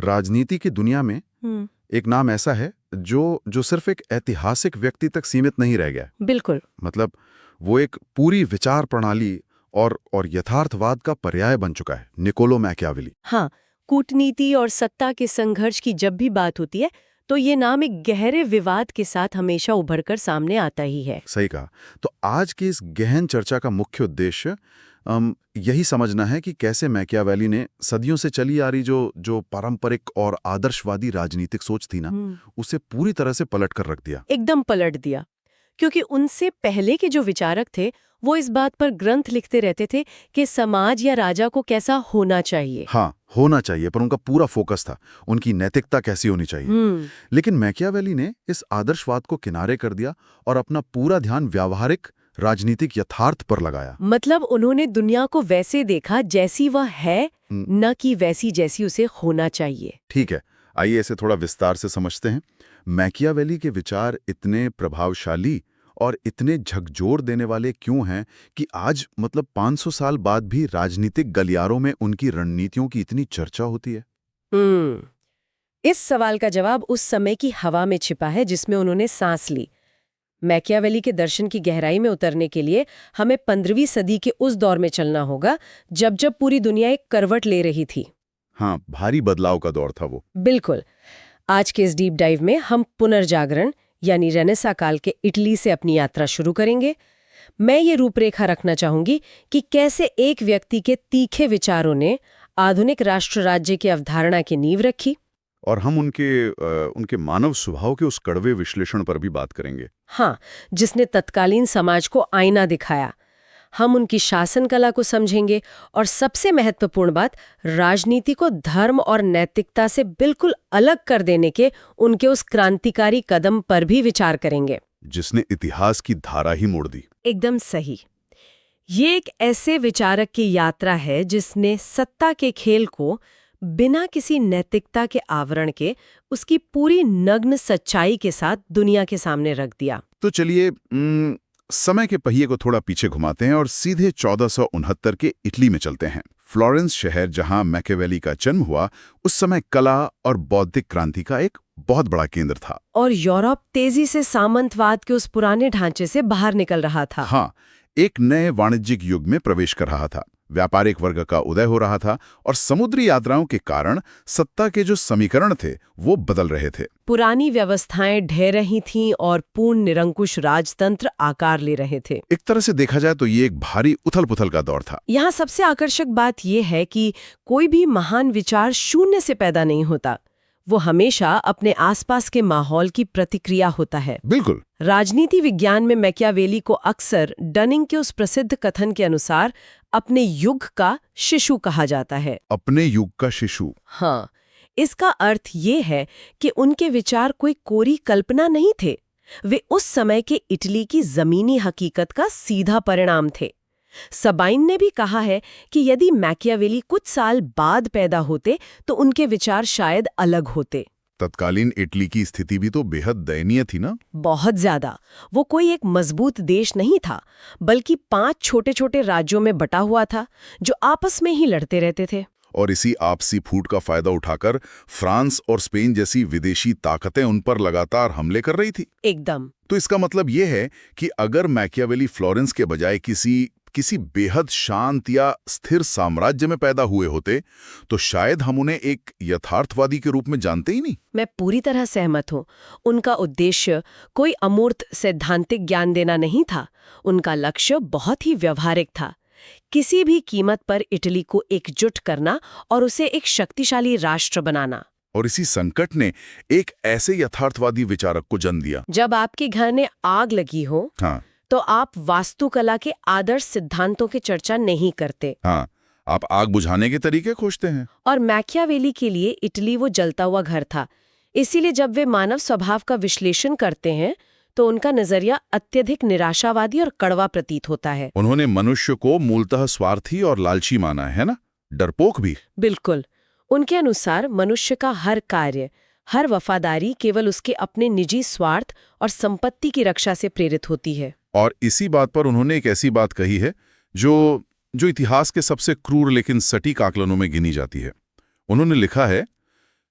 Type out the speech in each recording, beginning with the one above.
राजनीति की दुनिया में एक नाम ऐसा है जो जो सिर्फ एक ऐतिहासिक व्यक्ति तक सीमित नहीं रह गया। बिल्कुल। मतलब वो एक पूरी विचार प्रणाली और यथार्थवाद का पर्याय बन चुका है, निकोलो मैकियावेली। हाँ, कूटनीति और सत्ता के संघर्ष की जब भी बात होती है तो ये नाम एक गहरे विवाद के साथ हमेशा उभरकर सामने आता ही है। सही कहा। तो आज की इस गहन चर्चा का मुख्य उद्देश्य यही समझना है कि कैसे मैकियावेली ने सदियों से चली आ रही जो पारंपरिक और आदर्शवादी राजनीतिक सोच थी ना, उसे पूरी तरह से पलट कर रख दिया। एकदम पलट दिया। क्योंकि उनसे पहले के जो विचारक थे वो इस बात पर ग्रंथ लिखते रहते थे कि समाज या राजा को कैसा होना चाहिए। हाँ, होना चाहिए, पर उनका पूरा फोकस था उनकी नैतिकता कैसी होनी चाहिए। लेकिन मैकियावेली ने इस आदर्शवाद को किनारे कर दिया और अपना पूरा ध्यान व्यावहारिक राजनीतिक यथार्थ पर लगाया। मतलब उन्होंने दुनिया को वैसे देखा जैसी वह है, न कि वैसी जैसी उसे होना चाहिए। ठीक है, आइए इसे थोड़ा विस्तार से समझते हैं। मैकियावेली के विचार इतने प्रभावशाली और इतने झकझोर देने वाले क्यों हैं कि आज मतलब 500 साल बाद भी राजनीतिक गलियारों में उनकी रणनीतियों की इतनी चर्चा होती है? इस सवाल का जवाब उस समय की हवा में छिपा है जिसमें उन्होंने सांस ली। मैकियावेली के दर्शन की गहराई में उतरने के लिए हमें 15वीं सदी के उस दौर में चलना होगा जब जब पूरी दुनिया एक करवट ले रही थी। हाँ, भारी बदलाव का दौर था वो। बिल्कुल। आज के इस डीप डाइव में हम पुनर्जागरण यानी रेनेसा काल के इटली से अपनी यात्रा शुरू करेंगे। मैं ये रूपरेखा रखना चाहूंगी कि कैसे एक व्यक्ति के तीखे विचारों ने आधुनिक राष्ट्र राज्य की अवधारणा की नींव रखी। और हम उनके मानव स्वभाव के उस कड़वे विश्लेषण पर भी बात करेंगे। हाँ, जिसने तत्कालीन समाज को आईना दिखाया। हम उनकी शासन कला को समझेंगे और सबसे महत्वपूर्ण बात, राजनीति को धर्म और नैतिकता से बिल्कुल अलग कर देने के उनके उस क्रांतिकारी कदम पर भी विचार करेंगे, जिसने इतिहास की धारा ही मोड़ दी। एकदम सही। ये एक ऐसे विचारक की यात्रा है जिसने सत्ता के खेल को बिना किसी नैतिकता के आवरण के उसकी पूरी नग्न सच्चाई के साथ दुनिया के सामने रख दिया। तो चलिए समय के पहिए को थोड़ा पीछे घुमाते हैं और सीधे 1469 के इटली में चलते हैं। फ्लोरेंस शहर जहां मैकियावेली का जन्म हुआ, उस समय कला और बौद्धिक क्रांति का एक बहुत बड़ा केंद्र था। और यूरोप तेजी से सामंतवाद के उस पुराने ढांचे से बाहर निकल रहा था। हाँ, एक नए वाणिज्यिक युग में प्रवेश कर रहा था। व्यापारिक वर्ग का उदय हो रहा था और समुद्री यात्राओं के कारण सत्ता के जो समीकरण थे वो बदल रहे थे। पुरानी व्यवस्थाएं ढह रही थीं और पूर्ण निरंकुश राजतंत्र आकार ले रहे थे। एक तरह से देखा जाए तो ये एक भारी उथल-पुथल का दौर था। यहाँ सबसे आकर्षक बात यह है कि कोई भी महान विचार शून्य से पैदा नहीं होता, वो हमेशा अपने आसपास के माहौल की प्रतिक्रिया होता है। बिल्कुल। राजनीति विज्ञान में मैकियावेली को अक्सर डनिंग के उस प्रसिद्ध कथन के अनुसार अपने युग का शिशु कहा जाता है। अपने युग का शिशु। हाँ, इसका अर्थ ये है कि उनके विचार कोई कोरी कल्पना नहीं थे, वे उस समय के इटली की जमीनी हकीकत का सीधा परिणाम थे। सबाइन ने भी कहा है कि यदि मैकियावेली कुछ साल बाद पैदा होते तो उनके विचार शायद अलग होते। तत्कालीन इटली की स्थिति भी तो बेहद दयनीय थी ना? बहुत ज्यादा। वो कोई एक मजबूत देश नहीं था, बल्कि 5 छोटे-छोटे राज्यों में बटा हुआ था जो आपस में ही लड़ते रहते थे। और इसी आपसी फूट का फायदा उठाकर फ्रांस और स्पेन जैसी विदेशी ताकतें उन पर लगातार हमले कर रही थी। एकदम। तो इसका मतलब ये है कि अगर मैकियावेली फ्लोरेंस के बजाय किसी बेहद शांत या स्थिर साम्राज्य में पैदा हुए होते तो शायद हम उन्हें एक यथार्थवादी के रूप में जानते ही नहीं। मैं पूरी तरह सहमत हूँ। उनका उद्देश्य कोई अमूर्त सैद्धांतिक ज्ञान देना नहीं था, उनका लक्ष्य बहुत ही व्यवहारिक था। किसी भी कीमत पर इटली को एकजुट करना और उसे एक शक्तिशाली राष्ट्र बनाना। और इसी संकट ने एक ऐसे यथार्थवादी विचारक को जन्म दिया। जब आपके घर में आग लगी हो, हाँ, तो आप वास्तुकला के आदर्श सिद्धांतों की चर्चा नहीं करते। हाँ, आप आग बुझाने के तरीके खोजते हैं। और मैकियावेली के लिए इटली वो जलता हुआ घर था। इसीलिए जब वे मानव स्वभाव का विश्लेषण करते हैं तो उनका नजरिया अत्यधिक निराशावादी और कड़वा प्रतीत होता है। उन्होंने मनुष्य को मूलतः स्वार्थी और लालची माना है ना, डरपोक भी। बिल्कुल। उनके अनुसार मनुष्य का हर कार्य, हर वफादारी केवल उसके अपने निजी स्वार्थ और संपत्ति की रक्षा से प्रेरित होती है। और इसी बात पर उन्होंने एक ऐसी बात कही है जो इतिहास के सबसे क्रूर लेकिन सटीक आकलनों में गिनी जाती है। उन्होंने लिखा है,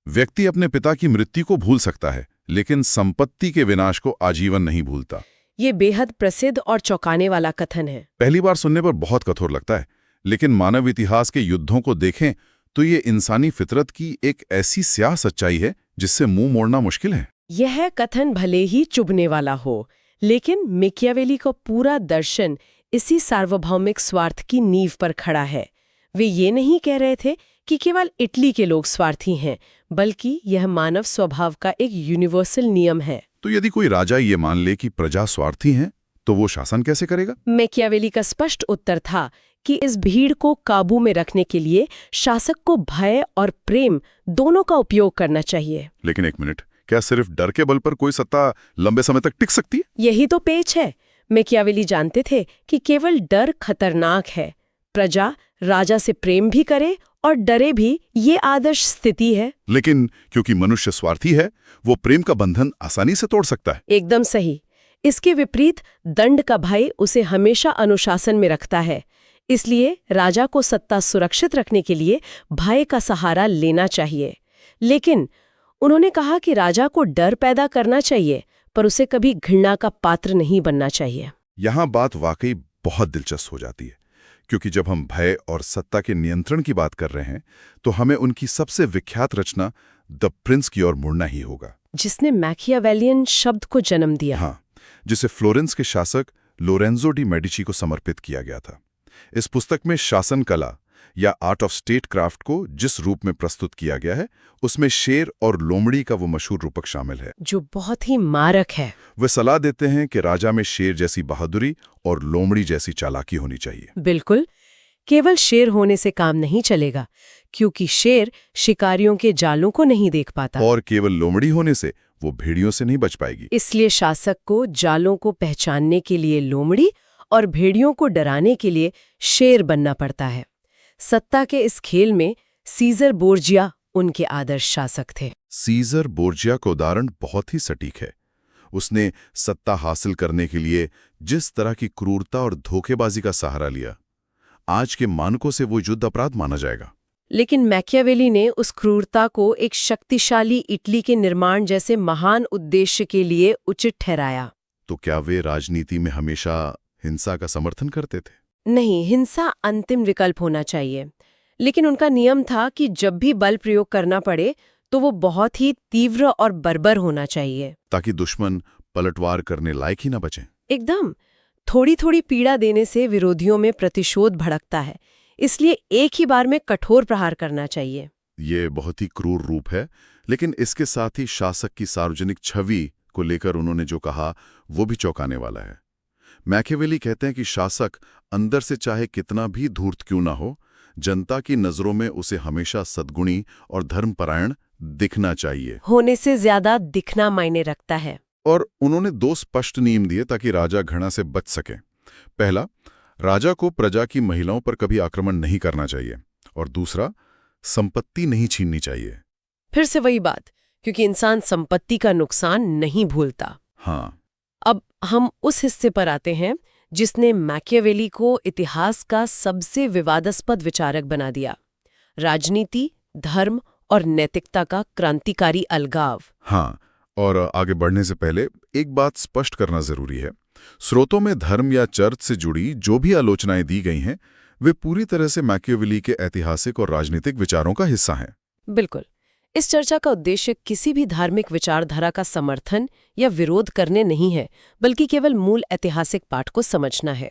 व्यक्ति अपने पिता की मृत्यु को भूल सकता है, लेकिन संपत्ति के विनाश को आजीवन नहीं भूलता। ये बेहद प्रसिद्ध और चौंकाने वाला कथन है। पहली बार सुनने पर बहुत कठोर लगता है, लेकिन मानव इतिहास के युद्धों को देखें तो ये इंसानी फितरत की एक ऐसी स्याह सच्चाई है जिससे मुंह मोड़ना मुश्किल है। यह कथन भले ही चुभने वाला हो, लेकिन मैकियावेली का पूरा दर्शन इसी सार्वभौमिक स्वार्थ की नींव पर खड़ा है। वे ये नहीं कह रहे थे कि केवल इटली के लोग स्वार्थी हैं, बल्कि यह मानव स्वभाव का एक यूनिवर्सल नियम है। तो यदि कोई राजा ये मान ले कि प्रजा स्वार्थी है, तो वो शासन कैसे करेगा? मैकियावेली का स्पष्ट उत्तर था कि इस भीड़ को काबू में रखने के लिए शासक को भय और प्रेम दोनों का उपयोग करना चाहिए। लेकिन एक मिनट, क्या सिर्फ डर के बल पर कोई सत्ता लंबे समय तक टिक सकती है? यही तो पेच है। मैकियावेली जानते थे कि केवल डर खतरनाक है। प्रजा राजा से प्रेम भी करे और डरे भी, ये आदर्श स्थिति है। लेकिन क्योंकि मनुष्य स्वार्थी है, वो प्रेम का बंधन आसानी से तोड़ सकता है। एकदम सही। इसके विपरीत दंड का भय उसे हमेशा अनुशासन में रखता है। इसलिए राजा को सत्ता सुरक्षित रखने के लिए भय का सहारा लेना चाहिए। लेकिन उन्होंने कहा कि राजा को डर पैदा करना चाहिए, पर उसे कभी घृणा का पात्र नहीं बनना चाहिए। यहाँ बात वाकई बहुत दिलचस्प हो जाती है, क्योंकि जब हम भय और सत्ता के नियंत्रण की बात कर रहे हैं, तो हमें उनकी सबसे विख्यात रचना द प्रिंस की ओर मुड़ना ही होगा, जिसने मैकियावेलियन शब्द को जन्म दिया। हाँ, जिसे फ्लोरेंस के शासक लोरेंजो डी मेडिची को समर्पित किया गया था। इस पुस्तक में शासन कला या आर्ट ऑफ स्टेट क्राफ्ट को जिस रूप में प्रस्तुत किया गया है, उसमें शेर और लोमड़ी का वो मशहूर रूपक शामिल है, जो बहुत ही मारक है। वे सलाह देते हैं कि राजा में शेर जैसी बहादुरी और लोमड़ी जैसी चालाकी होनी चाहिए। बिल्कुल, केवल शेर होने से काम नहीं चलेगा, क्योंकि शेर शिकारियों के जालों को नहीं देख पाता, और केवल लोमड़ी होने से वो भेड़ियों से नहीं बच पाएगी। इसलिए शासक को जालों को पहचानने के लिए लोमड़ी और भेड़ियों को डराने के लिए शेर बनना पड़ता है। सत्ता के इस खेल में सीजर बोर्जिया उनके आदर्श शासक थे। सीजर बोर्जिया का उदाहरण बहुत ही सटीक है। उसने सत्ता हासिल करने के लिए जिस तरह की क्रूरता और धोखेबाजी का सहारा लिया, आज के मानकों से वो युद्ध अपराध माना जाएगा। लेकिन मैकियावेली ने उस क्रूरता को एक शक्तिशाली इटली के निर्माण जैसे महान उद्देश्य के लिए उचित ठहराया। तो क्या वे राजनीति में हमेशा हिंसा का समर्थन करते थे? नहीं, हिंसा अंतिम विकल्प होना चाहिए, लेकिन उनका नियम था कि जब भी बल प्रयोग करना पड़े तो वो बहुत ही तीव्र और बर्बर होना चाहिए, ताकि दुश्मन पलटवार करने लायक ही ना बचे। एकदम। थोड़ी थोड़ी पीड़ा देने से विरोधियों में प्रतिशोध भड़कता है, इसलिए एक ही बार में कठोर प्रहार करना चाहिए। ये बहुत ही क्रूर रूप है, लेकिन इसके साथ ही शासक की सार्वजनिक छवि को लेकर उन्होंने जो कहा वो भी चौंकाने वाला है। मैकियावेली कहते हैं कि शासक अंदर से चाहे कितना भी धूर्त क्यों ना हो, जनता की नजरों में उसे हमेशा सद्गुणी और धर्मपरायण दिखना चाहिए। होने से ज्यादा दिखना मायने रखता है। और उन्होंने 2 स्पष्ट नियम दिए ताकि राजा घृणा से बच सके। पहला, राजा को प्रजा की महिलाओं पर कभी आक्रमण नहीं करना चाहिए, और दूसरा, संपत्ति नहीं छीननी चाहिए। फिर से वही बात, क्योंकि इंसान संपत्ति का नुकसान नहीं भूलता। हाँ, अब हम उस हिस्से पर आते हैं जिसने मैकियावेली को इतिहास का सबसे विवादास्पद विचारक बना दिया, राजनीति, धर्म और नैतिकता का क्रांतिकारी अलगाव। हाँ, और आगे बढ़ने से पहले एक बात स्पष्ट करना जरूरी है। स्रोतों में धर्म या चर्च से जुड़ी जो भी आलोचनाएं दी गई हैं, वे पूरी तरह से मैकियावेली के ऐतिहासिक और राजनीतिक विचारों का हिस्सा हैं। बिल्कुल। इस चर्चा का उद्देश्य किसी भी धार्मिक विचारधारा का समर्थन या विरोध करने नहीं है, बल्कि केवल मूल ऐतिहासिक पाठ को समझना है।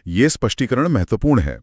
ये स्पष्टीकरण महत्वपूर्ण है।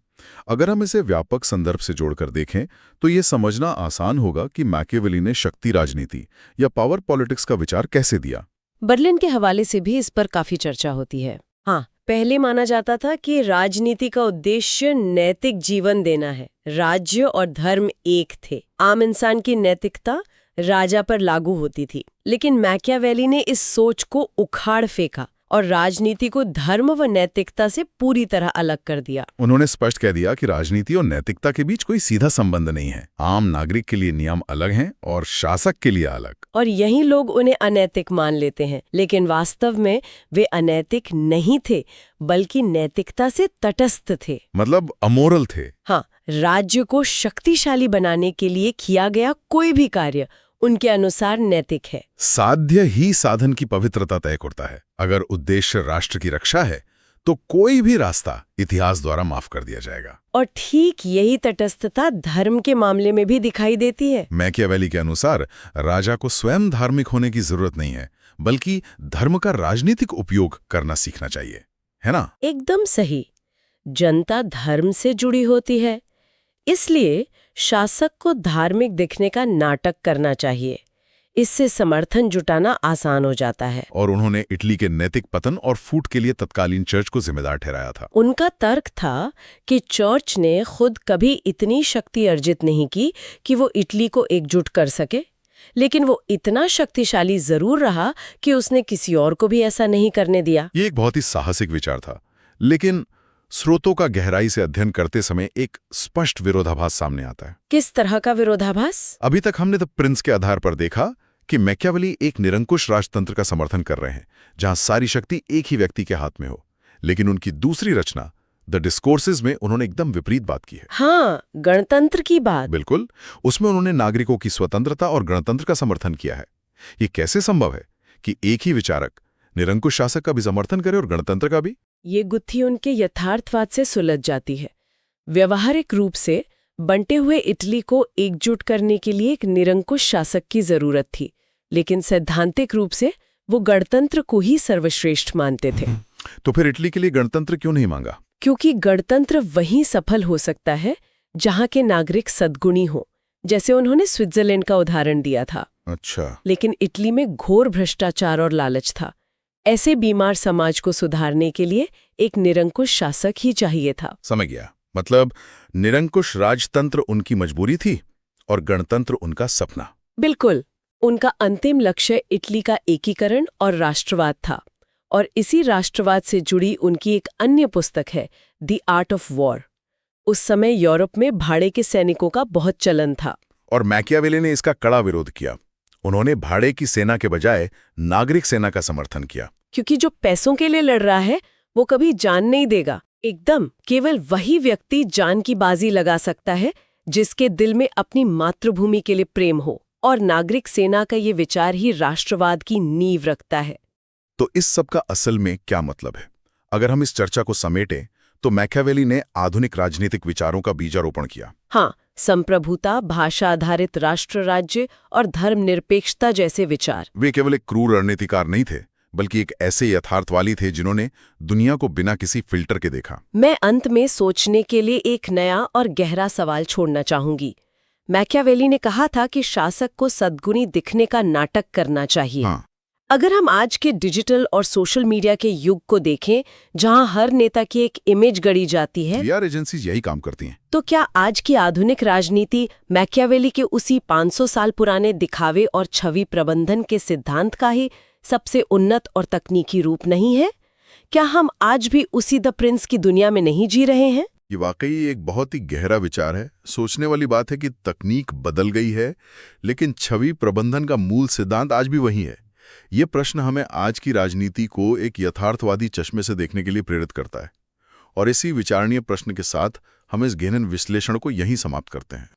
अगर हम इसे व्यापक संदर्भ से जोड़कर देखें, तो ये समझना आसान होगा कि मैकियावेली ने शक्ति राजनीति या पावर पॉलिटिक्स का विचार कैसे दिया। बर्लिन के हवाले से भी इस पर काफी चर्चा होती है। हाँ, पहले माना जाता था कि राजनीति का उद्देश्य नैतिक जीवन देना है। राज्य और धर्म एक थे। आम इंसान की नैतिकता राजा पर लागू होती थी। लेकिन मैकियावेली ने इस सोच को उखाड़ फेंका और राजनीति को धर्म व नैतिकता से पूरी तरह अलग कर दिया। उन्होंने स्पष्ट कह दिया कि राजनीति और नैतिकता के बीच कोई सीधा संबंध नहीं है। आम नागरिक के लिए नियम अलग हैं और शासक के लिए अलग। और यही लोग उन्हें अनैतिक मान लेते हैं, लेकिन वास्तव में वे अनैतिक नहीं थे, बल्कि नैतिकता से तटस्थ थे। मतलब अमोरल थे। हाँ, राज्य को शक्तिशाली बनाने के लिए किया गया कोई भी कार्य उनके अनुसार नैतिक है। साध्य ही साधन की पवित्रता तय करता है। अगर उद्देश्य राष्ट्र की रक्षा है तो कोई भी रास्ता इतिहास द्वारा माफ कर दिया जाएगा। और ठीक यही तटस्थता धर्म के मामले में भी दिखाई देती है। मैकियावेली के अनुसार राजा को स्वयं धार्मिक होने की जरूरत नहीं है, बल्कि धर्म का राजनीतिक उपयोग करना सीखना चाहिए, है ना? एकदम सही। जनता धर्म से जुड़ी होती है, इसलिए शासक को धार्मिक दिखने का नाटक करना चाहिए। इससे समर्थन जुटाना आसान हो जाता है। और उन्होंने इटली के नैतिक पतन और फूट के लिए तत्कालीन चर्च को जिम्मेदार ठहराया था। उनका तर्क था कि चर्च ने खुद कभी इतनी शक्ति अर्जित नहीं की कि वो इटली को एकजुट कर सके, लेकिन वो इतना शक्तिशाली जरूर रहा कि उसने किसी और को भी ऐसा नहीं करने दिया। ये एक बहुत ही साहसिक विचार था, लेकिन स्रोतों का गहराई से अध्ययन करते समय एक स्पष्ट विरोधाभास सामने आता है। किस तरह का विरोधाभास? अभी तक हमने द प्रिंस के आधार पर देखा कि मैकियावेली एक निरंकुश राजतंत्र का समर्थन कर रहे हैं, जहां सारी शक्ति एक ही व्यक्ति के हाथ में हो। लेकिन उनकी दूसरी रचना द डिस्कोर्सेज में उन्होंने एकदम विपरीत बात की है। हाँ, गणतंत्र की बात। बिल्कुल। उसमें उन्होंने नागरिकों की स्वतंत्रता और गणतंत्र का समर्थन किया है। ये कैसे संभव है कि एक ही विचारक निरंकुश शासक का भी समर्थन करे और गणतंत्र का भी? ये गुत्थी उनके यथार्थवाद से सुलझ जाती है। व्यवहारिक रूप से बंटे हुए इटली को एकजुट करने के लिए एक निरंकुश शासक की जरूरत थी, लेकिन सैद्धांतिक रूप से वो गणतंत्र को ही सर्वश्रेष्ठ मानते थे। तो फिर इटली के लिए गणतंत्र क्यों नहीं मांगा? क्योंकि गणतंत्र वहीं सफल हो सकता है जहां के नागरिक सद्गुणी हो, जैसे उन्होंने स्विट्जरलैंड का उदाहरण दिया था। अच्छा। लेकिन इटली में घोर भ्रष्टाचार और लालच था। ऐसे बीमार समाज को सुधारने के लिए एक निरंकुश शासक ही चाहिए था। समझ गया। मतलब निरंकुश राजतंत्र उनकी मजबूरी थी और गणतंत्र उनका सपना। बिल्कुल। उनका अंतिम लक्ष्य इटली का एकीकरण और राष्ट्रवाद था, और इसी राष्ट्रवाद से जुड़ी उनकी एक अन्य पुस्तक है, द आर्ट ऑफ वॉर। उस समय यूरोप में भाड़े के सैनिकों का बहुत चलन था, और मैकियावेली ने इसका कड़ा विरोध किया। उन्होंने भाड़े की सेना के बजाय नागरिक सेना का समर्थन किया। क्योंकि जो पैसों के लिए लड़ रहा है वो कभी जान नहीं देगा। एकदम। केवल वही व्यक्ति जान की बाजी लगा सकता है जिसके दिल में अपनी मातृभूमि के लिए प्रेम हो, और नागरिक सेना का ये विचार ही राष्ट्रवाद की नींव रखता है। तो इस सब का असल में क्या मतलब है? अगर हम इस चर्चा को समेटें तो मैकियावेली ने आधुनिक राजनीतिक विचारों का बीजारोपण किया। हाँ, संप्रभुता, भाषा आधारित राष्ट्र राज्य और धर्मनिरपेक्षता जैसे विचार। वे केवल एक क्रूर रणनीतिकार नहीं थे, बल्कि एक ऐसे यथार्थवादी थे जिन्होंने दुनिया को बिना किसी फिल्टर के देखा। मैं अंत में सोचने के लिए एक नया और गहरा सवाल छोड़ना चाहूंगी। मैकियावेली ने कहा था कि शासक को सद्गुणी दिखने का नाटक करना चाहिए। हाँ। अगर हम आज के डिजिटल और सोशल मीडिया के युग को देखें, जहां हर नेता की एक इमेज गढ़ी जाती है, पीआर एजेंसीज यही काम करती हैं। तो क्या आज की आधुनिक राजनीति मैकियावेली के उसी 500 साल पुराने दिखावे और छवि प्रबंधन के सिद्धांत का ही सबसे उन्नत और तकनीकी रूप नहीं है? क्या हम आज भी उसी द प्रिंस की दुनिया में नहीं जी रहे हैं? ये वाकई एक बहुत ही गहरा विचार है। सोचने वाली बात है कि तकनीक बदल गई है, लेकिन छवि प्रबंधन का मूल सिद्धांत आज भी वही है। ये प्रश्न हमें आज की राजनीति को एक यथार्थवादी चश्मे से देखने के लिए प्रेरित करता है। और इसी विचारणीय प्रश्न के साथ हम इस गहन विश्लेषण को यहीं समाप्त करते हैं।